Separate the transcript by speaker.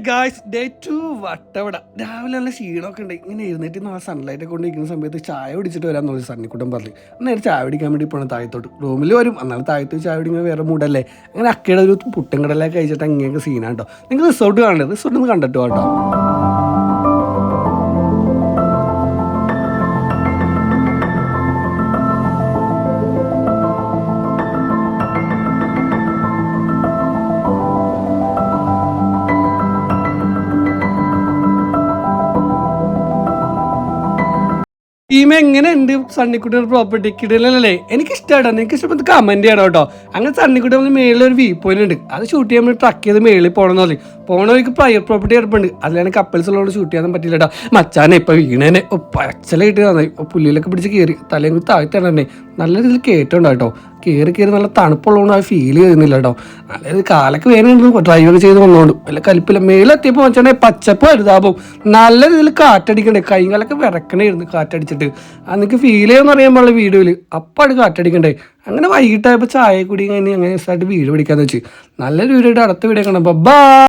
Speaker 1: Guys day 2 Vattavada രാവിലെ നല്ല ക്ഷീണമൊക്കെ ഉണ്ട്. ഇങ്ങനെ എഴുന്നേറ്റ് ആ സൺലൈറ്റ് ഒക്കെ കൊണ്ടിരിക്കുന്ന സമയത്ത് ചായ കുടിച്ചിട്ട് വരാൻ തോന്നി. സണ്ണിക്കുട്ടൻ പറഞ്ഞു നേരെ ചായ കുടിക്കാൻ വേണ്ടി പോകണം താഴത്തോട്ട്. റൂമിൽ വരും, എന്നാലും താഴത്ത് ചായ കുടിക്കാൻ വേറെ മൂടല്ലേ. അങ്ങനെ അക്കയുടെ ഒരു പുട്ടും കടലൊക്കെ കഴിച്ചിട്ട് അങ്ങനെയൊക്കെ സീനാട്ടോ. നിങ്ങൾ റിസോർട്ട് കാണണ്ടേ? റിസോർട്ട് ഒന്ന് കണ്ടിട്ട് കേട്ടോ. ടീം എങ്ങനെയുണ്ട് സണ്ണിക്കുട്ടിയുടെ പ്രോപ്പർട്ടി കിടലല്ലേ? എനിക്ക് ഇഷ്ടമായിട്ടോ. നിങ്ങൾക്ക് ഇഷ്ടപ്പെട്ട് കമന്റ് ചെയ്യണം കേട്ടോ. അങ്ങനെ സണ്ണിക്കുട്ടി നമ്മൾ മേളിൽ ഒരു വ്യൂ പോയിന്റ് ഉണ്ട്, അത് ഷൂട്ട് ചെയ്യാൻ വേണ്ടി ട്രക്ക് ചെയ്ത് മേളിൽ പോകണമെന്ന് പറഞ്ഞു. പോകണവർക്ക് പ്രൈവറ്റ് പ്രോപ്പർട്ടി എടുപ്പുണ്ട്, അതിലാണ് കപ്പിൾസ് ഉള്ളതുകൊണ്ട് ഷൂട്ട് ചെയ്യാൻ പറ്റില്ല കേട്ടോ. മച്ചാനെ ഇപ്പൊ വീണേനെ പച്ചലായിട്ട് തന്നെ പുല്ലിലൊക്കെ പിടിച്ച് കയറി തലയും കുത്തി താഴ്ത്തന്നെ നല്ല രീതിയിൽ കേട്ടുണ്ടോ കേട്ടോ. കയറി നല്ല തണുപ്പുള്ളതുകൊണ്ട് അത് ഫീൽ ചെയ്യുന്നില്ല കേട്ടോ. അതായത് കാലൊക്കെ വേദനയുണ്ട് ഡ്രൈവൊക്കെ ചെയ്ത് വന്നോണ്ട് വല്ല കലിപ്പില്ല. മേലെത്തിയപ്പോൾ വെച്ചാൽ പച്ചപ്പ് ഹരിതാപവും നല്ല രീതിയിൽ കാറ്റടിക്കണ്ടേ. കൈകാലൊക്കെ വിറക്കണായിരുന്നു കാറ്റടിച്ചിട്ട്. അത് നിങ്ങൾക്ക് ഫീൽ ചെയ്യുമെന്ന് അറിയാൻ പാടില്ല വീഡിയോയിൽ. അപ്പാട് കാറ്റടിക്കണ്ടേ. അങ്ങനെ വൈകിട്ടായപ്പോൾ ചായ കുടി കഴിഞ്ഞ് അങ്ങനെ ദിവസമായിട്ട് വീഡിയോ പിടിക്കാന്ന് വെച്ച് നല്ലൊരു വീഡിയോ ആയിട്ട് അടുത്ത വീഡിയോ കാണാം. ബൈ.